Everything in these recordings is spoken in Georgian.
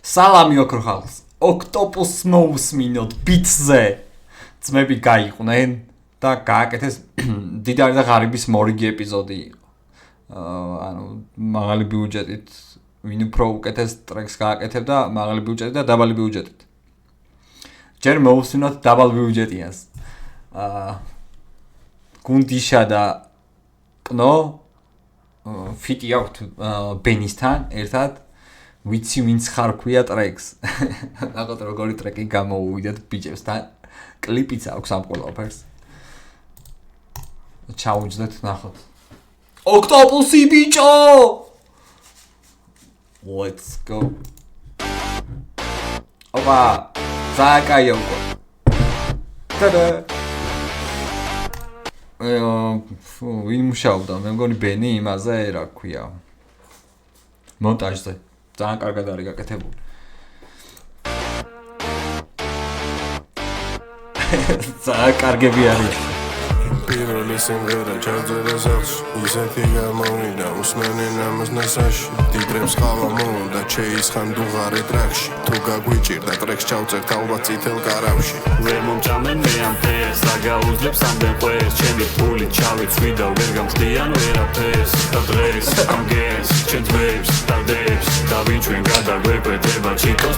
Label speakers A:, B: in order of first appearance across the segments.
A: სალამი ოქრო ხალხს. ოქტოპუს მოусმინოთ ბიტზე. ძმები გაიყვნენ და გააკეთეს დიდარი და ღარიბის მორიგი ეპიზოდი იყო. ანუ მაღალი ბიუჯეტით ვინ უფრო უკეთეს ტრეკს გააკეთებდა მაღალი ბიუჯეტით და დაბალი ბიუჯეტით. ჯერ მოусმინოთ დაბალ ბიუჯეტიანს. გუნდიშა და კნო ფიტი აქვთ ბენისთან ერთად ვიცი ვინც ხარ ქვია ტრეკს. ნახოთ როგორი ტრეკი გამოუვიდეთ ბიჭებსთან. კლიპიც აქვს ამ ყველაფერს. ჩაუჯდეთ ნახოთ. ოქტოპუსი ბიჭო! Let's go. ოპა, ზაკაი უკვე. ტადა. ვინ მუშაობდა? მე მგონი ბენი იმაზე რა ქვია. მონტაჟზე. ძალიან კარგად არის გაკეთებული. ძალიან კარგები არის.
B: პირველი სიმღერა ჩაწერა სახში ისეთი გამოვიდა უსმენი ნამას ნასაში დიდრებს ხავა მომდა შეისხან დუღარე ტრაქში თუ გაგვიჭირდა ტრეკს ჩავწერთ ალბათ წითელ კარავში
C: ვერ მომჭამენ მე ამ ფერს აგაუძლებს ამდენ ყვეს ჩემი ფული ჩავიცვი და ვერ გამხდიან ვერაფერს და დღეს ამ გეს ჩემ ძმებს და დებს და ვინ ჩვენ გადაგვეკვეთება ჩიტოს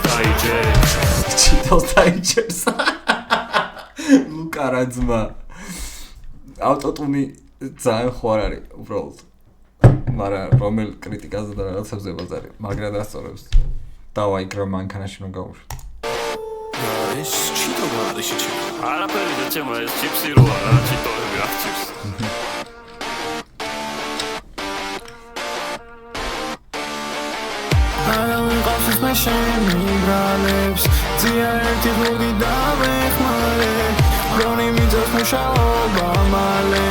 A: დაიჭერს ლუკარაძმა ავტოტუნი ძალიან ხوار არის უბრალოდ. მაგრამ რომელ კრიტიკაზე და რაღაცებზე ბაზარი, მაგრამ დასწორებს. დავაიგრო მანქანაში რომ გავუშვი.
B: ის ჩიტო არის ჩიტო.
C: არაფერი და ჩემო ეს ჩიპსი როა რა ჩიტოები აქ ჩიპს.
B: არავინ ყავს მე შემიბრალებს ძიერთი გუგი დავეხმარე რონი მიძოს მუშაობა მალე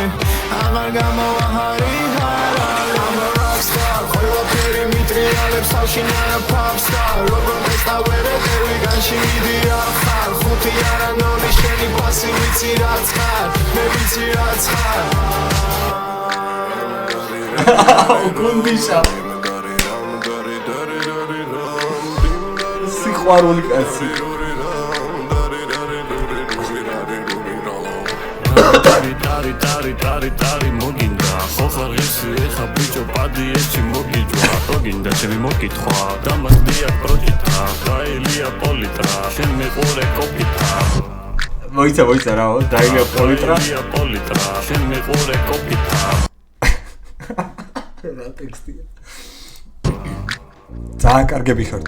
B: აღარ გამოვაჰარი ჰარალე I'm a rockstar ყველაფერი მიტრიალებს საშინაა popstar როგორ მესტავერე ვიგანში მიდია ხარ ხუთი არა ნოლი შენი პასი ვიცი რაც ხარ მე ვიცი რაც ხარ
A: გუნდიშა სიყვარული კაცი
C: ტარი მოგინდა ხოხარისი ეხა ბიჭო პადი ეჩი მოგიჯვა მოგინდა ჩემი მოკითხვა დამასდია პროჭიტა დაელია პოლიტრა შენ მეყურე კოპიტა
A: მოიცა რაო დაელია პოლიტრა
C: შენ მეყურე კოპიტა
A: რა ტექსტია ძალიან კარგები ხართ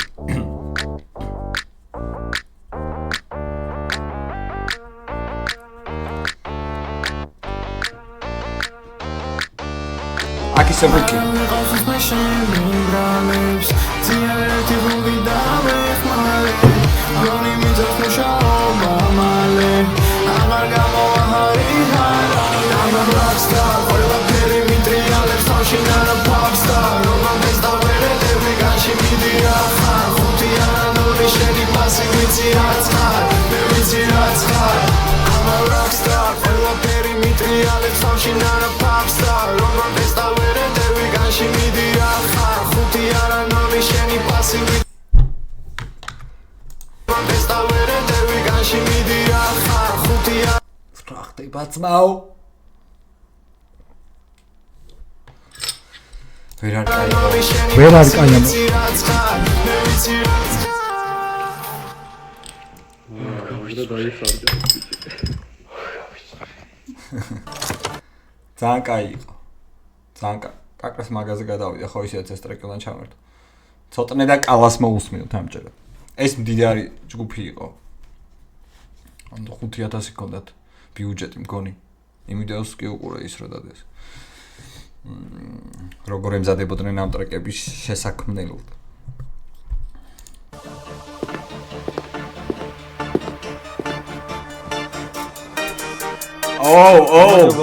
A: Akisabiki. ბაცმაო ვერ არ კაია ძალიან კაი იყო ძალიან კაკრას მაგაზე გადავიდა ხო ისეც ეს ტრეკიდან ჩავერთო ცოტნე და კალას მოусმინოთ ამჯერად ეს მდიდარი ჯგუფი იყო ან 5000 ჰქონდათ ბიუჯეტი მგონი იმ ვიდეოს კი უყურე ის რა დადეს როგორ ემზადებოდნენ ამ ტრეკების შესაქმნელად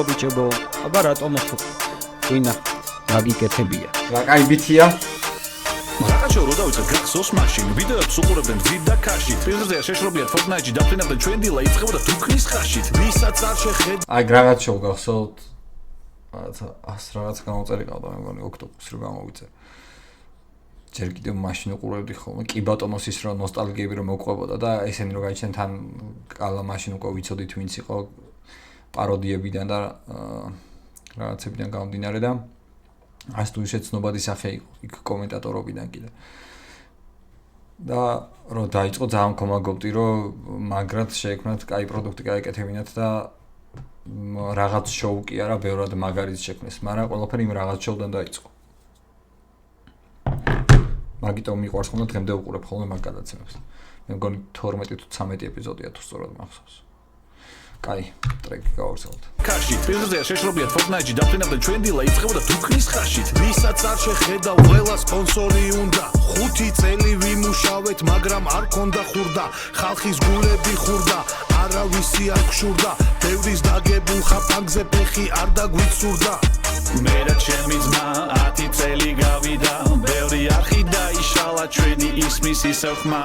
D: ბიჭებო აბა რატომ ხო ვინა მაგიკეთებია
A: რა კაი ბითია
C: მაგაჩო რო დავიწყე გახსოვს მაშინ ვიდეოებს უყურებდნენ ვიდ და ქაში პრიზმზე შეშრობიათ Fortnite-ში დაფრინავდნენ ჩვენ დილა იწყებოდა თუქნის ხაშით ვისაც არ შეხედა
A: აი რაღაც შოუ გახსოვთ რაღაც 100 რაღაც გამოწერი ყავდა მე მგონი ოქტოპუსი რო გამოვიწე ჯერ კიდევ მაშინ უყურებდი ხოლმე კი ბატონოს ის რომ ნოსტალგიები რომ მოყვებოდა და ესენი რომ გაიჩნდნენ თან კალა მაშინ უკვე ვიცოდით ვინც იყო პაროდიებიდან და რაღაცებიდან გამომდინარე და ას თუ ისეთ ცნობადი სახე იყო იქ კომენტატორობიდან კიდე და რომ დაიწყო ძალიან მქონაგობდი რომ მაგრად შეექმნათ კაი პროდუქტი გაეკეთებინათ და რაღაც შოუ კი არა ბევრად მაგარიც შექმნეს მაგრამ ყველაფერი იმ რაღაც შოუდან დაიწყო მაგიტომ მიყვარს ხოლმე დღემდე უყურებ ხოლმე მაგ გადაცემებს მე მგონი 12 თუ 13 ეპიზოდია თუ სწორად მახსოვს კაი ტრეკი გავარსავთ
E: ქარში პირზე შეშრობიათ Fortnite-ში დაფრინავდნენ ჩვენ დილა იწყებოდა თუქნის ხაშით ვისაც არ შეხედავ ყველა სპონსორი უნდა 5 წელი ვიმუშავეთ მაგრამ არ ქონდა ხურდა ხალხის გულები ხურდა არავისი არ გშურდა ბევრის დაგებულ ხაფანგზე ფეხი არ დაგვიცურდა მე და ჩემი ძმა 10 წელი გავიდა ბევრი არხი დაიშალა ჩვენი ისმის ისევ ხმა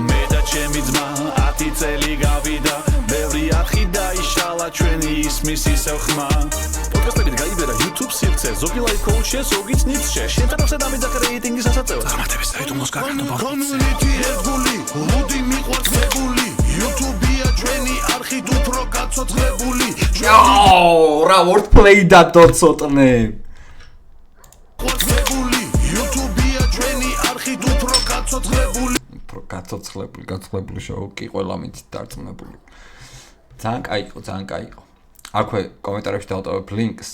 E: მე და ჩემი ძმა 10 წელი გავიდა ბევრი არხი დაიშალა ჩვენი ისმის ისევ ხმა პოდკასტებით გაიბერა YouTube სივრცე ზოგი ლაიფ კოუჩია ზოგიც ნიცშე შენ თავზე დამიძახე რეიტინგის ასაწევად გამარტების საიდუმლოს გაკეთება community ერთგული ლუდი მიყვარს მეგული YouTube-ია ჩვენი არხით უფრო გაცოცხლებული
A: რა wordplay და დოცოტნე
E: YouTube-ია ჩვენი არხით უფრო
A: გაცოცხლებული შოუ კი ყველა მით დარწმუნებული ძალიან კაი იყო აქვე კომენტარებში დავტოვებ ლინკს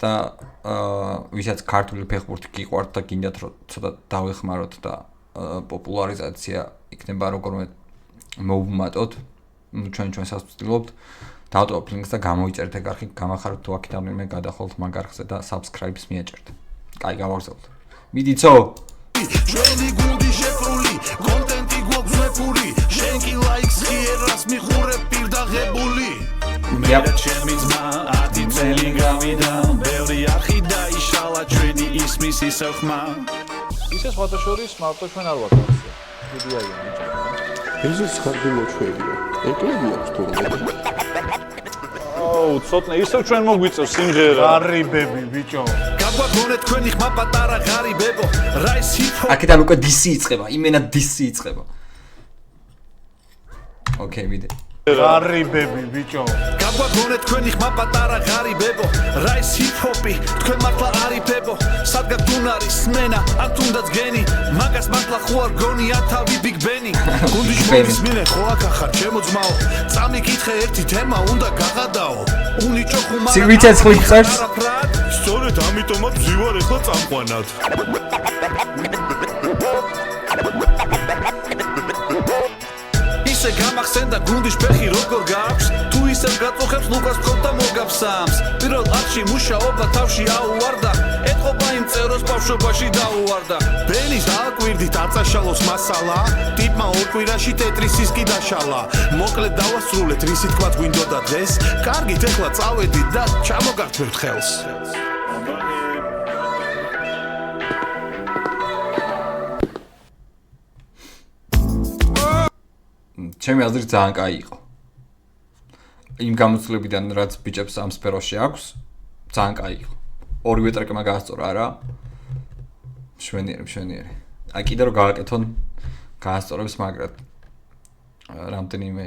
A: და ვისაც ქართული ფეხბურთი გიყვართ და გინდათ რომ ცოტა დავეხმაროთ და პოპულარიზაცია იქნება როგორმე მოუმატოთ ჩვენს ასწავლობთ დავტოვებ ლინკს და გამოიწერთ ეგ არხი გამახაროთ თუ აქედან მე გადახვალთ მაგ არხზე და subscribe-ს მიაჭერთ კაი გავარსავთ მიდიცო
E: ჩვენი გუნდი შეფრული კონტენტი გვაქვს მეფური შენ კი ლაიქს ხიერას მიხურებ პირდაღებული მე და ჩემი ძმა 10 წელი გავიდა ბევრი არხი დაიშალა ჩვენი ისმის ისევ ხმა
F: ისე სხვათა შორის მარტო ჩვენ არ ვართ ახლა დიდი აია
G: ეს ხარდი მოჩვევია ეკლები აქვს თურმე
F: აუ ცოტნე ისევ ჩვენ მოგვიწევს სიმღერა ღარიბები ბიჭო
E: გაგვაგონეთ თქვენი ხმა პატარა ღარიბებო რაის ჰიპ-ჰოპ
A: აქედან უკვე DC იწყება იმენა DC იწყება ოკეი ვიდე
F: ღარიბები ბიჭო
E: გაგვაგონეთ თქვენი ხმა პატარა ღარიბებო რაის ჰიპ-ჰოპი თქვენ მართლა არიფებო სადგა გუნარის სმენა ან თუნდაც გენი მაგას მართლა ხო არ გონია თავი ბიგ ბენი გუნდი შორის მინე ხო აქ ახარ ჩემო ძმაო წამიკითხე ერთი თემა უნდა გაღადაო უნიჭო ხუმა
A: სიგვიცეც ხლიფწერს
E: სწორედ ამიტომაც ვზივარ ახლა წამყვანად ისე გამახსენდა გუნდის ფეხი როგორ გაქვს თუ ისევ გაწუხებს ლუკას ფქონდა მოგაფსამს პირველ არხში მუშაობა თავში აუვარდა ეთყობა იმ წეროს ბავშვობაში დაუვარდა ბენის დააკვირდით აწაშალოს მასალა ტიპმა ორ კვირაში ტეტრისის კი დაშალა მოკლედ დავასრულეთ რისი თქვა გვინდოდა დღეს კარგით ეხლა წავედით და ჩამოგართვებთ ხელს
A: ჩემი აზრით ძალიან კაი იყო. იმ გამოცდილებიდან რაც ბიჭებს ამ სფეროში აქვს, ძალიან კაი იყო. ორივე ტრეკმა გაასწორა რა. მშვენიერი. აი კიდე რომ გააკეთონ გაასწორებს მაგრად. რამდენიმე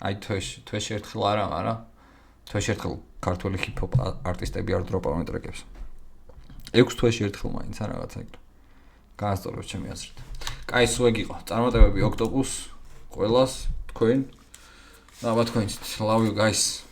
A: აი თვეში ერთხელ არა, მაგრამ თვეში ერთხელ ქართული ჰიპ-ჰოპ არტისტები არ დროპავენ ტრეკებს. 6 თვეში ერთხელ მაინც რაღაცა იქ. გაასწორებს ჩემი აზრით. კაი სუეგ იყო. წარმატებები ოქტოპუს ყველას თქვენ. Love you guys.